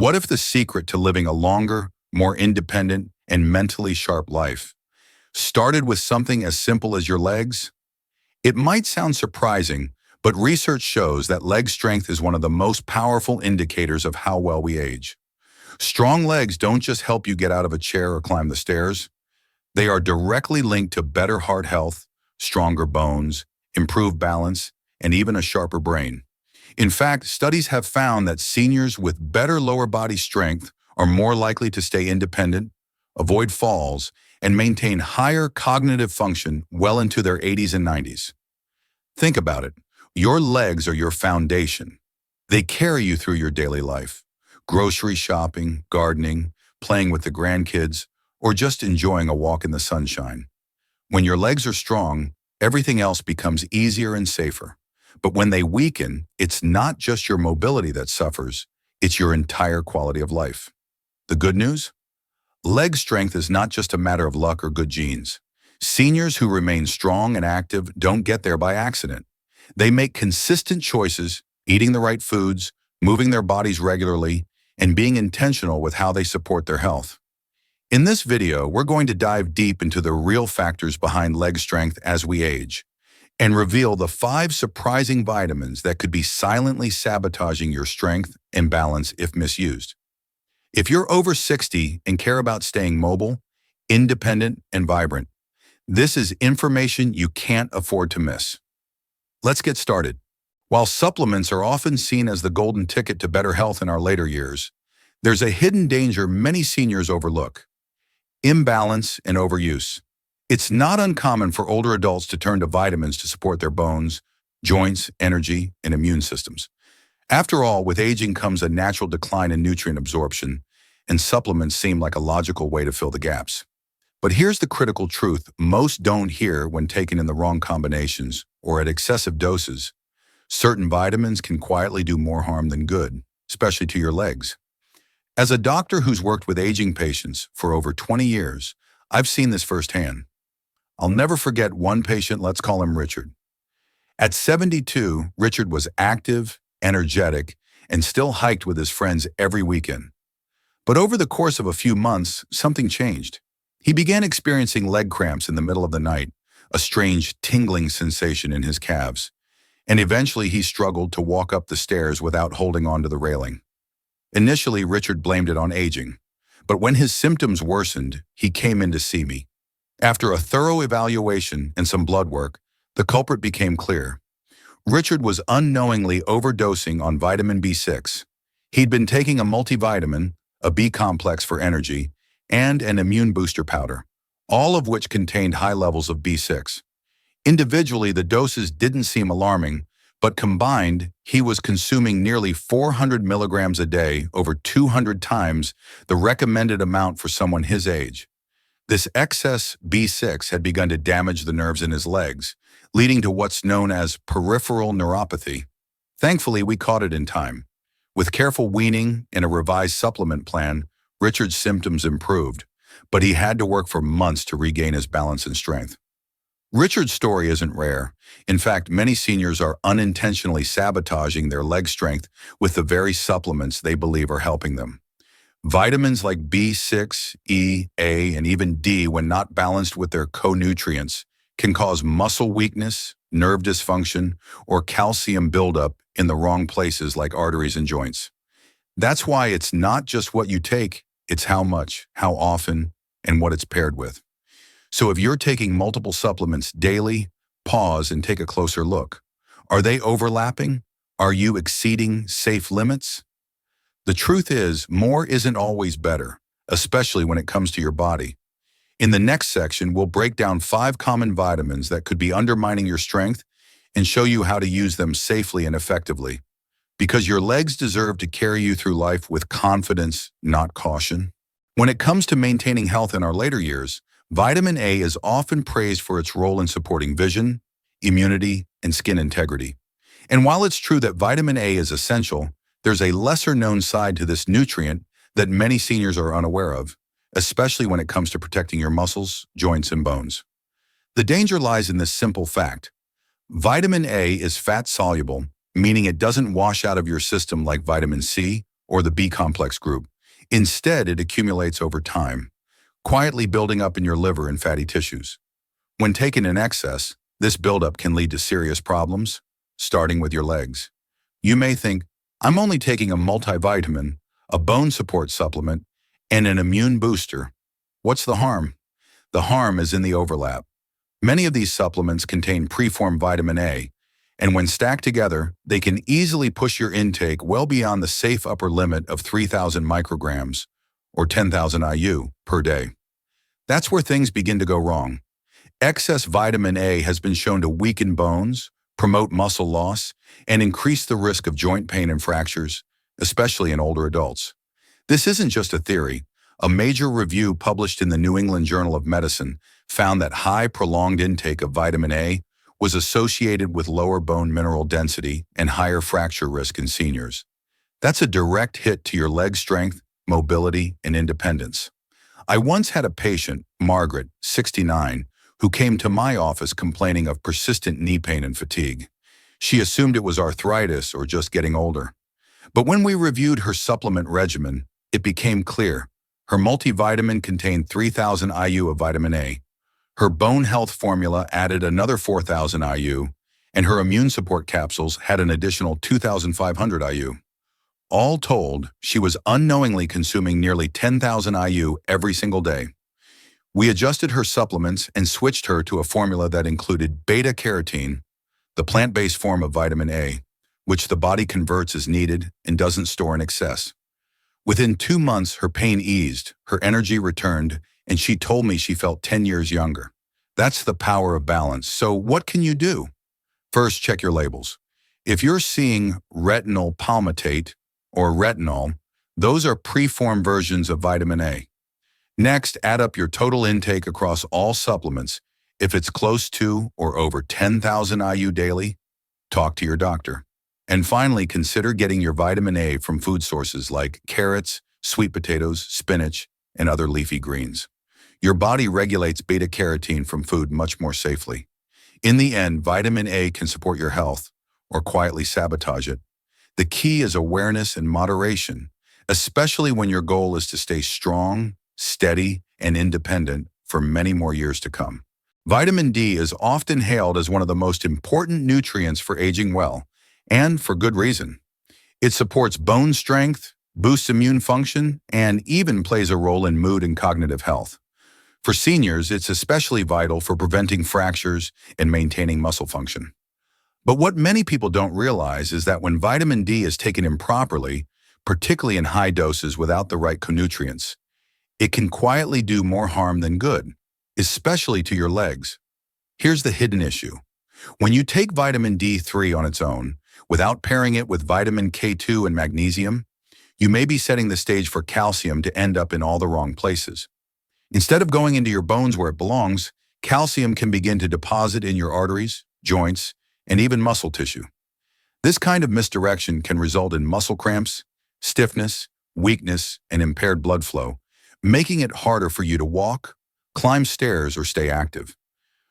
What if the secret to living a longer, more independent, and mentally sharp life started with something as simple as your legs? It might sound surprising, but research shows that leg strength is one of the most powerful indicators of how well we age. Strong legs don't just help you get out of a chair or climb the stairs. They are directly linked to better heart health, stronger bones, improved balance, and even a sharper brain. In fact, studies have found that seniors with better lower body strength are more likely to stay independent, avoid falls, and maintain higher cognitive function well into their 80s and 90s. Think about it. Your legs are your foundation. They carry you through your daily life. Grocery shopping, gardening, playing with the grandkids, or just enjoying a walk in the sunshine. When your legs are strong, everything else becomes easier and safer. But when they weaken, it's not just your mobility that suffers, it's your entire quality of life. The good news? Leg strength is not just a matter of luck or good genes. Seniors who remain strong and active don't get there by accident. They make consistent choices, eating the right foods, moving their bodies regularly, and being intentional with how they support their health. In this video, we're going to dive deep into the real factors behind leg strength as we age, and reveal the 5 surprising vitamins that could be silently sabotaging your strength and balance if misused. If you're over 60 and care about staying mobile, independent, and vibrant, this is information you can't afford to miss. Let's get started. While supplements are often seen as the golden ticket to better health in our later years, there's a hidden danger many seniors overlook: imbalance and overuse. It's not uncommon for older adults to turn to vitamins to support their bones, joints, energy, and immune systems. After all, with aging comes a natural decline in nutrient absorption, and supplements seem like a logical way to fill the gaps. But here's the critical truth most don't hear when taken in the wrong combinations or at excessive doses. Certain vitamins can quietly do more harm than good, especially to your legs. As a doctor who's worked with aging patients for over 20 years, I've seen this firsthand. I'll never forget one patient, let's call him Richard. At 72, Richard was active, energetic, and still hiked with his friends every weekend. But over the course of a few months, something changed. He began experiencing leg cramps in the middle of the night, a strange tingling sensation in his calves, and eventually he struggled to walk up the stairs without holding onto the railing. Initially, Richard blamed it on aging, but when his symptoms worsened, he came in to see me. After a thorough evaluation and some blood work, the culprit became clear. Richard was unknowingly overdosing on vitamin B6. He'd been taking a multivitamin, a B complex for energy, and an immune booster powder, all of which contained high levels of B6. Individually, the doses didn't seem alarming, but combined, he was consuming nearly 400 milligrams a day, over 200 times the recommended amount for someone his age. This excess B6 had begun to damage the nerves in his legs, leading to what's known as peripheral neuropathy. Thankfully, we caught it in time. With careful weaning and a revised supplement plan, Richard's symptoms improved, but he had to work for months to regain his balance and strength. Richard's story isn't rare. In fact, many seniors are unintentionally sabotaging their leg strength with the very supplements they believe are helping them. Vitamins like B6, E, A, and even D, when not balanced with their co-nutrients, can cause muscle weakness, nerve dysfunction, or calcium buildup in the wrong places like arteries and joints. That's why it's not just what you take, it's how much, how often, and what it's paired with. So if you're taking multiple supplements daily, pause and take a closer look. Are they overlapping? Are you exceeding safe limits? The truth is, more isn't always better, especially when it comes to your body. In the next section, we'll break down 5 common vitamins that could be undermining your strength and show you how to use them safely and effectively. Because your legs deserve to carry you through life with confidence, not caution. When it comes to maintaining health in our later years, vitamin A is often praised for its role in supporting vision, immunity, and skin integrity. And while it's true that vitamin A is essential, there's a lesser-known side to this nutrient that many seniors are unaware of, especially when it comes to protecting your muscles, joints, and bones. The danger lies in this simple fact. Vitamin A is fat-soluble, meaning it doesn't wash out of your system like vitamin C or the B-complex group. Instead, it accumulates over time, quietly building up in your liver and fatty tissues. When taken in excess, this buildup can lead to serious problems, starting with your legs. You may think, I'm only taking a multivitamin, a bone support supplement, and an immune booster. What's the harm? The harm is in the overlap. Many of these supplements contain preformed vitamin A, and when stacked together, they can easily push your intake well beyond the safe upper limit of 3,000 micrograms, or 10,000 IU, per day. That's where things begin to go wrong. Excess vitamin A has been shown to weaken bones, promote muscle loss, and increase the risk of joint pain and fractures, especially in older adults. This isn't just a theory. A major review published in the New England Journal of Medicine found that high prolonged intake of vitamin A was associated with lower bone mineral density and higher fracture risk in seniors. That's a direct hit to your leg strength, mobility, and independence. I once had a patient, Margaret, 69, who came to my office complaining of persistent knee pain and fatigue. She assumed it was arthritis or just getting older. But when we reviewed her supplement regimen, it became clear. Her multivitamin contained 3,000 IU of vitamin A. Her bone health formula added another 4,000 IU, and her immune support capsules had an additional 2,500 IU. All told, she was unknowingly consuming nearly 10,000 IU every single day. We adjusted her supplements and switched her to a formula that included beta-carotene, the plant-based form of vitamin A, which the body converts as needed and doesn't store in excess. Within 2 months, her pain eased, her energy returned, and she told me she felt 10 years younger. That's the power of balance. So what can you do? First, check your labels. If you're seeing retinol palmitate or retinol, those are preformed versions of vitamin A. Next, add up your total intake across all supplements. If it's close to or over 10,000 IU daily, talk to your doctor. And finally, consider getting your vitamin A from food sources like carrots, sweet potatoes, spinach, and other leafy greens. Your body regulates beta-carotene from food much more safely. In the end, vitamin A can support your health or quietly sabotage it. The key is awareness and moderation, especially when your goal is to stay strong, steady, and independent for many more years to come. Vitamin D is often hailed as one of the most important nutrients for aging well, and for good reason. It supports bone strength, boosts immune function, and even plays a role in mood and cognitive health. For seniors, it's especially vital for preventing fractures and maintaining muscle function. But what many people don't realize is that when vitamin D is taken improperly, particularly in high doses without the right nutrients, it can quietly do more harm than good, especially to your legs. Here's the hidden issue. When you take vitamin D3 on its own, without pairing it with vitamin K2 and magnesium, you may be setting the stage for calcium to end up in all the wrong places. Instead of going into your bones where it belongs, calcium can begin to deposit in your arteries, joints, and even muscle tissue. This kind of misdirection can result in muscle cramps, stiffness, weakness, and impaired blood flow, making it harder for you to walk, climb stairs, or stay active.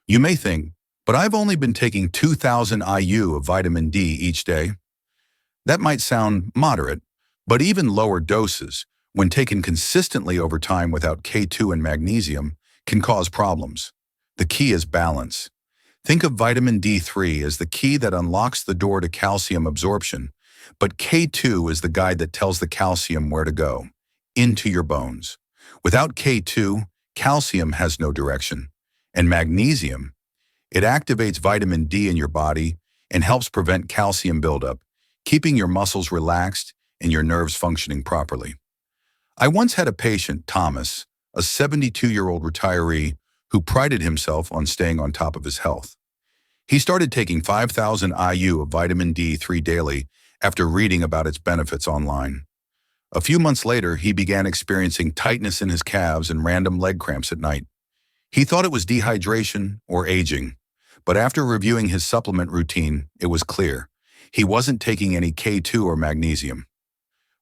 You may think, but I've only been taking 2,000 IU of vitamin D each day. That might sound moderate, but even lower doses, when taken consistently over time without K2 and magnesium, can cause problems. The key is balance. Think of vitamin D3 as the key that unlocks the door to calcium absorption, but K2 is the guide that tells the calcium where to go, into your bones. Without K2, calcium has no direction, and magnesium, it activates vitamin D in your body and helps prevent calcium buildup, keeping your muscles relaxed and your nerves functioning properly. I once had a patient, Thomas, a 72-year-old retiree who prided himself on staying on top of his health. He started taking 5,000 IU of vitamin D3 daily after reading about its benefits online. A few months later, he began experiencing tightness in his calves and random leg cramps at night. He thought it was dehydration or aging, but after reviewing his supplement routine, it was clear. He wasn't taking any K2 or magnesium.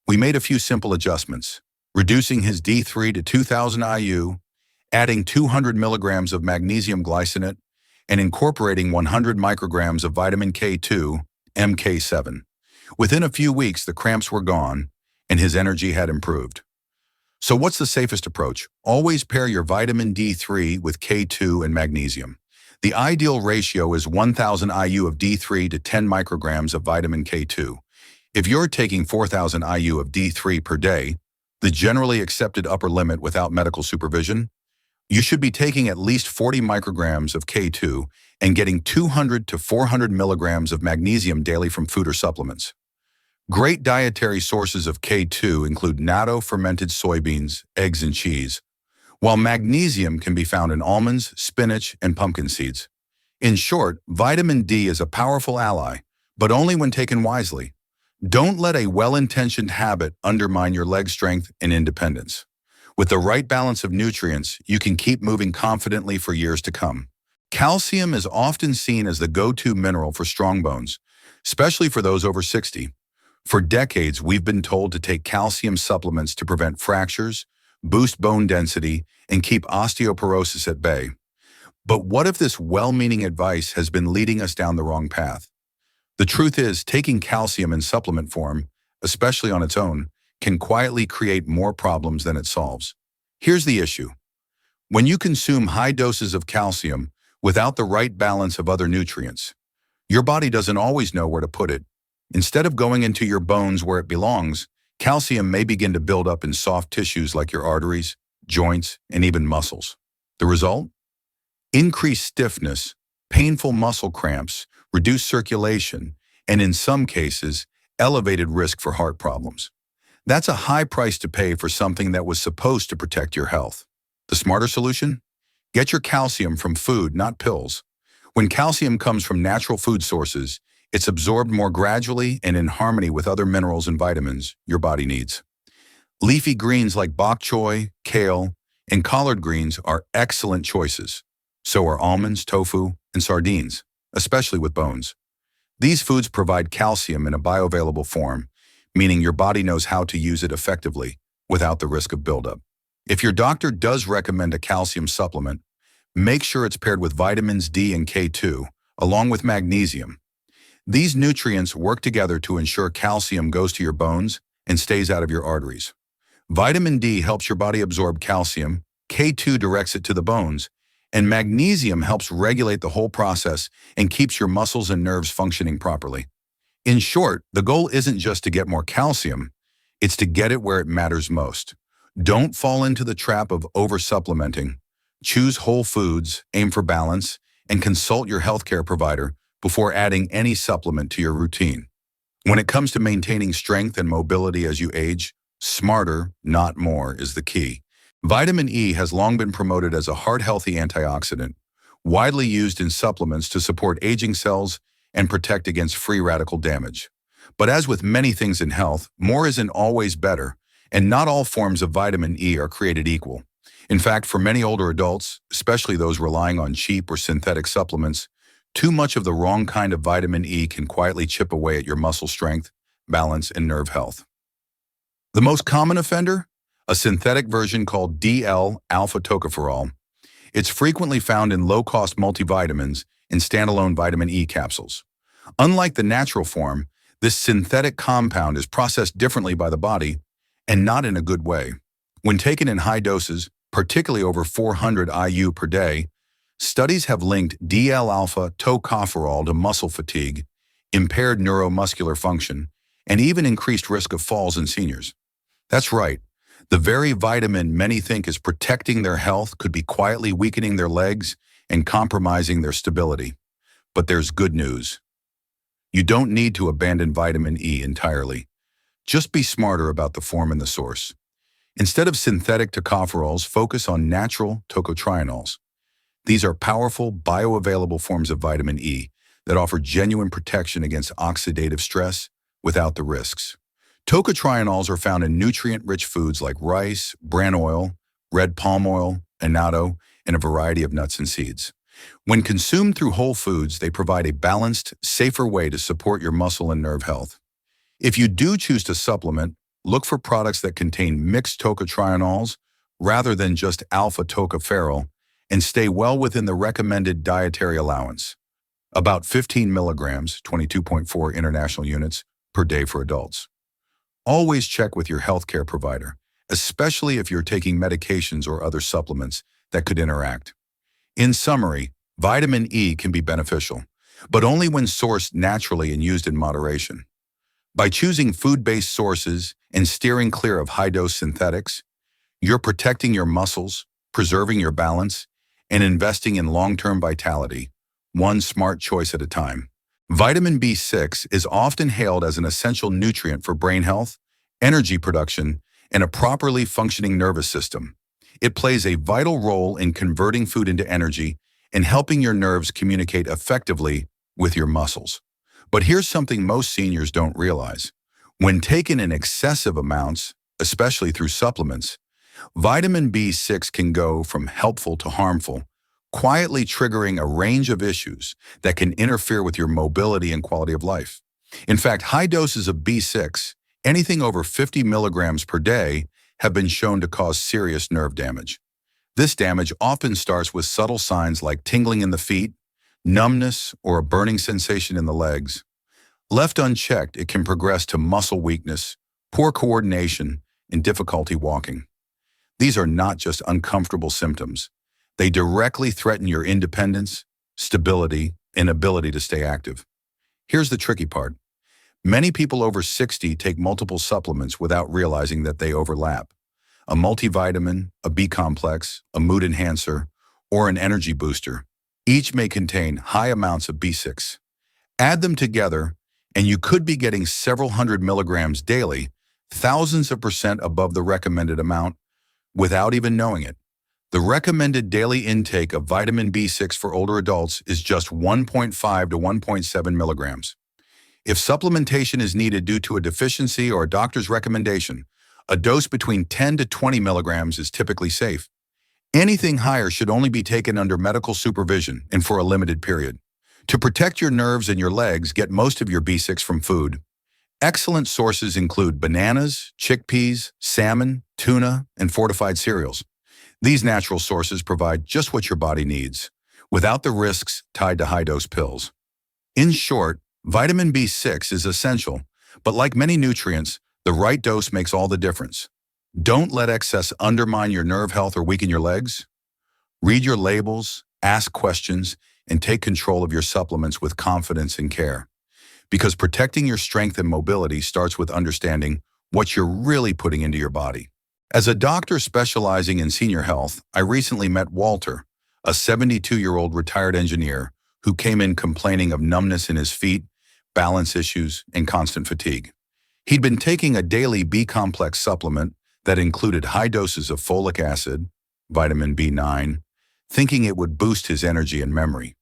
We made a few simple adjustments, reducing his D3 to 2,000 IU, adding 200 milligrams of magnesium glycinate, and incorporating 100 micrograms of vitamin K2, MK7. Within a few weeks, the cramps were gone, and his energy had improved. So what's the safest approach? Always pair your vitamin D3 with K2 and magnesium. The ideal ratio is 1,000 IU of D3 to 10 micrograms of vitamin K2. If you're taking 4,000 IU of D3 per day, the generally accepted upper limit without medical supervision, you should be taking at least 40 micrograms of K2 and getting 200 to 400 milligrams of magnesium daily from food or supplements. Great dietary sources of K2 include natto fermented soybeans, eggs, and cheese, while magnesium can be found in almonds, spinach, and pumpkin seeds. In short, vitamin D is a powerful ally, but only when taken wisely. Don't let a well-intentioned habit undermine your leg strength and independence. With the right balance of nutrients, you can keep moving confidently for years to come. Calcium is often seen as the go-to mineral for strong bones, especially for those over 60. For decades, we've been told to take calcium supplements to prevent fractures, boost bone density, and keep osteoporosis at bay. But what if this well-meaning advice has been leading us down the wrong path? The truth is, taking calcium in supplement form, especially on its own, can quietly create more problems than it solves. Here's the issue. When you consume high doses of calcium without the right balance of other nutrients, your body doesn't always know where to put it. Instead of going into your bones where it belongs, calcium may begin to build up in soft tissues like your arteries, joints, and even muscles. The result? Increased stiffness, painful muscle cramps, reduced circulation, and in some cases, elevated risk for heart problems. That's a high price to pay for something that was supposed to protect your health. The smarter solution? Get your calcium from food, not pills. When calcium comes from natural food sources, it's absorbed more gradually and in harmony with other minerals and vitamins your body needs. Leafy greens like bok choy, kale, and collard greens are excellent choices. So are almonds, tofu, and sardines, especially with bones. These foods provide calcium in a bioavailable form, meaning your body knows how to use it effectively without the risk of buildup. If your doctor does recommend a calcium supplement, make sure it's paired with vitamins D and K2, along with magnesium. These nutrients work together to ensure calcium goes to your bones and stays out of your arteries. Vitamin D helps your body absorb calcium, K2 directs it to the bones, and magnesium helps regulate the whole process and keeps your muscles and nerves functioning properly. In short, the goal isn't just to get more calcium, it's to get it where it matters most. Don't fall into the trap of over-supplementing. Choose whole foods, aim for balance, and consult your healthcare provider before adding any supplement to your routine. When it comes to maintaining strength and mobility as you age, smarter, not more, is the key. Vitamin E has long been promoted as a heart-healthy antioxidant, widely used in supplements to support aging cells and protect against free radical damage. But as with many things in health, more isn't always better, and not all forms of vitamin E are created equal. In fact, for many older adults, especially those relying on cheap or synthetic supplements, too much of the wrong kind of vitamin E can quietly chip away at your muscle strength, balance, and nerve health. The most common offender? A synthetic version called DL-alpha-tocopherol. It's frequently found in low-cost multivitamins and standalone vitamin E capsules. Unlike the natural form, this synthetic compound is processed differently by the body and not in a good way. When taken in high doses, particularly over 400 IU per day, studies have linked DL-alpha-tocopherol to muscle fatigue, impaired neuromuscular function, and even increased risk of falls in seniors. That's right. The very vitamin many think is protecting their health could be quietly weakening their legs and compromising their stability. But there's good news. You don't need to abandon vitamin E entirely. Just be smarter about the form and the source. Instead of synthetic tocopherols, focus on natural tocotrienols. These are powerful, bioavailable forms of vitamin E that offer genuine protection against oxidative stress without the risks. Tocotrienols are found in nutrient-rich foods like rice, bran oil, red palm oil, annatto, and a variety of nuts and seeds. When consumed through whole foods, they provide a balanced, safer way to support your muscle and nerve health. If you do choose to supplement, look for products that contain mixed tocotrienols rather than just alpha-tocopherol, and stay well within the recommended dietary allowance, about 15 milligrams, 22.4 international units, per day for adults. Always check with your healthcare provider, especially if you're taking medications or other supplements that could interact. In summary, vitamin E can be beneficial, but only when sourced naturally and used in moderation. By choosing food-based sources and steering clear of high-dose synthetics, you're protecting your muscles, preserving your balance, and investing in long-term vitality, one smart choice at a time. Vitamin B6 is often hailed as an essential nutrient for brain health, energy production, and a properly functioning nervous system. It plays a vital role in converting food into energy and helping your nerves communicate effectively with your muscles. But here's something most seniors don't realize. When taken in excessive amounts, especially through supplements, vitamin B6 can go from helpful to harmful, quietly triggering a range of issues that can interfere with your mobility and quality of life. In fact, high doses of B6, anything over 50 milligrams per day, have been shown to cause serious nerve damage. This damage often starts with subtle signs like tingling in the feet, numbness, or a burning sensation in the legs. Left unchecked, it can progress to muscle weakness, poor coordination, and difficulty walking. These are not just uncomfortable symptoms. They directly threaten your independence, stability, and ability to stay active. Here's the tricky part. Many people over 60 take multiple supplements without realizing that they overlap. A multivitamin, a B complex, a mood enhancer, or an energy booster. Each may contain high amounts of B6. Add them together, and you could be getting several hundred milligrams daily, thousands of percent above the recommended amount, without even knowing it. The recommended daily intake of vitamin B6 for older adults is just 1.5 to 1.7 milligrams. If supplementation is needed due to a deficiency or a doctor's recommendation, a dose between 10 to 20 milligrams is typically safe. Anything higher should only be taken under medical supervision and for a limited period. To protect your nerves and your legs, get most of your B6 from food. Excellent sources include bananas, chickpeas, salmon, tuna, and fortified cereals. These natural sources provide just what your body needs, without the risks tied to high-dose pills. In short, vitamin B6 is essential, but like many nutrients, the right dose makes all the difference. Don't let excess undermine your nerve health or weaken your legs. Read your labels, ask questions, and take control of your supplements with confidence and care. Because protecting your strength and mobility starts with understanding what you're really putting into your body. As a doctor specializing in senior health, I recently met Walter, a 72-year-old retired engineer who came in complaining of numbness in his feet, balance issues, and constant fatigue. He'd been taking a daily B-complex supplement that included high doses of folic acid, vitamin B9, thinking it would boost his energy and memory.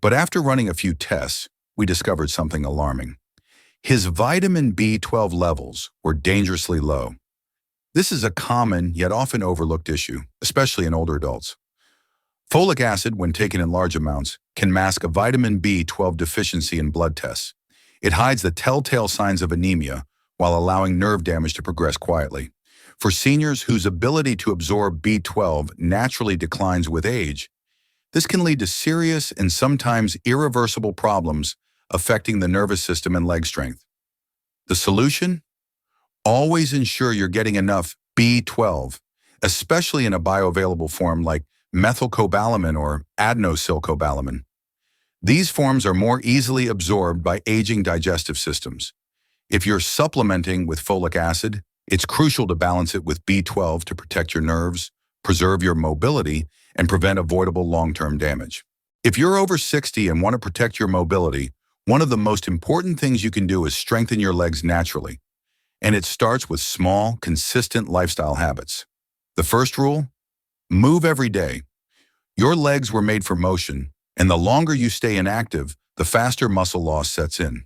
But after running a few tests, we discovered something alarming. His vitamin B12 levels were dangerously low. This is a common yet often overlooked issue, especially in older adults. Folic acid, when taken in large amounts, can mask a vitamin B12 deficiency in blood tests. It hides the telltale signs of anemia while allowing nerve damage to progress quietly. For seniors whose ability to absorb B12 naturally declines with age, this can lead to serious and sometimes irreversible problems affecting the nervous system and leg strength. The solution? Always ensure you're getting enough B12, especially in a bioavailable form like methylcobalamin or adenosylcobalamin. These forms are more easily absorbed by aging digestive systems. If you're supplementing with folic acid, it's crucial to balance it with B12 to protect your nerves, preserve your mobility, and prevent avoidable long-term damage. If you're over 60 and want to protect your mobility, one of the most important things you can do is strengthen your legs naturally. And it starts with small, consistent lifestyle habits. The first rule? Move every day. Your legs were made for motion, and the longer you stay inactive, the faster muscle loss sets in.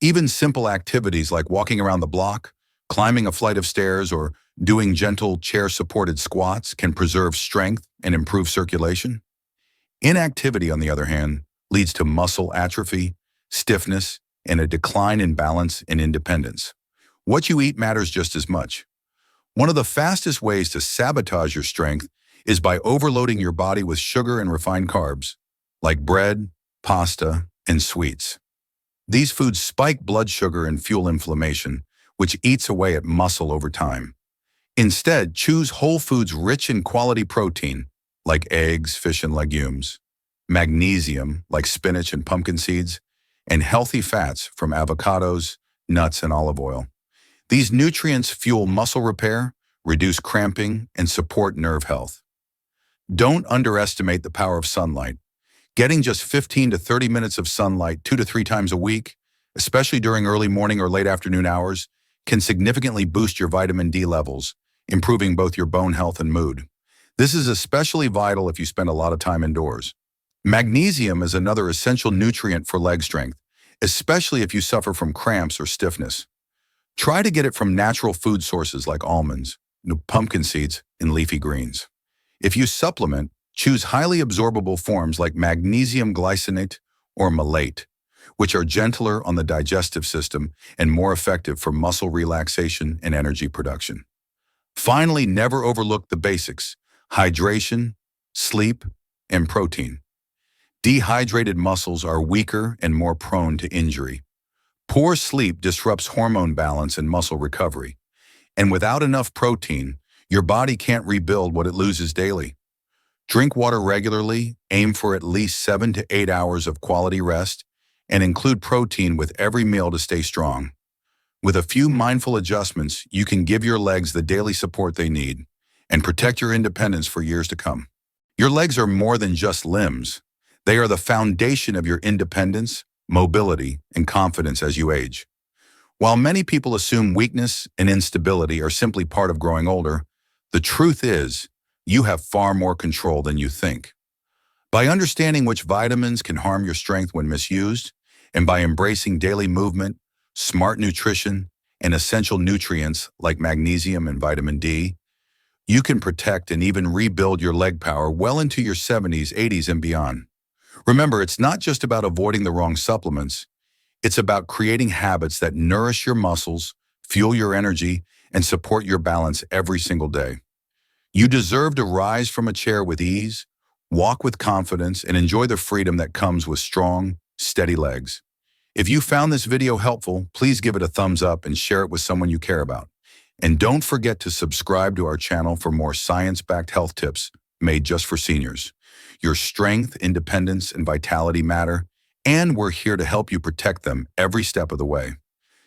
Even simple activities like walking around the block, climbing a flight of stairs, or doing gentle chair-supported squats can preserve strength and improve circulation. Inactivity, on the other hand, leads to muscle atrophy, stiffness, and a decline in balance and independence. What you eat matters just as much. One of the fastest ways to sabotage your strength is by overloading your body with sugar and refined carbs, like bread, pasta, and sweets. These foods spike blood sugar and fuel inflammation, which eats away at muscle over time. Instead, choose whole foods rich in quality protein, like eggs, fish, and legumes, magnesium, like spinach and pumpkin seeds, and healthy fats from avocados, nuts, and olive oil. These nutrients fuel muscle repair, reduce cramping, and support nerve health. Don't underestimate the power of sunlight. Getting just 15 to 30 minutes of sunlight 2 to 3 times a week, especially during early morning or late afternoon hours, can significantly boost your vitamin D levels, improving both your bone health and mood. This is especially vital if you spend a lot of time indoors. Magnesium is another essential nutrient for leg strength, especially if you suffer from cramps or stiffness. Try to get it from natural food sources like almonds, pumpkin seeds, and leafy greens. If you supplement, choose highly absorbable forms like magnesium glycinate or malate, which are gentler on the digestive system and more effective for muscle relaxation and energy production. Finally, never overlook the basics: hydration, sleep, and protein. Dehydrated muscles are weaker and more prone to injury. Poor sleep disrupts hormone balance and muscle recovery. And without enough protein, your body can't rebuild what it loses daily. Drink water regularly, aim for at least 7 to 8 hours of quality rest, and include protein with every meal to stay strong. With a few mindful adjustments, you can give your legs the daily support they need and protect your independence for years to come. Your legs are more than just limbs. They are the foundation of your independence, mobility, and confidence as you age. While many people assume weakness and instability are simply part of growing older, the truth is, you have far more control than you think. By understanding which vitamins can harm your strength when misused, and by embracing daily movement, smart nutrition, and essential nutrients like magnesium and vitamin D, you can protect and even rebuild your leg power well into your 70s, 80s, and beyond. Remember, it's not just about avoiding the wrong supplements. It's about creating habits that nourish your muscles, fuel your energy, and support your balance every single day. You deserve to rise from a chair with ease, walk with confidence, and enjoy the freedom that comes with strong, steady legs. If you found this video helpful, please give it a thumbs up and share it with someone you care about. And don't forget to subscribe to our channel for more science-backed health tips made just for seniors. Your strength, independence, and vitality matter, and we're here to help you protect them every step of the way.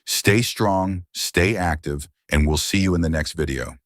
Stay strong, stay active, and we'll see you in the next video.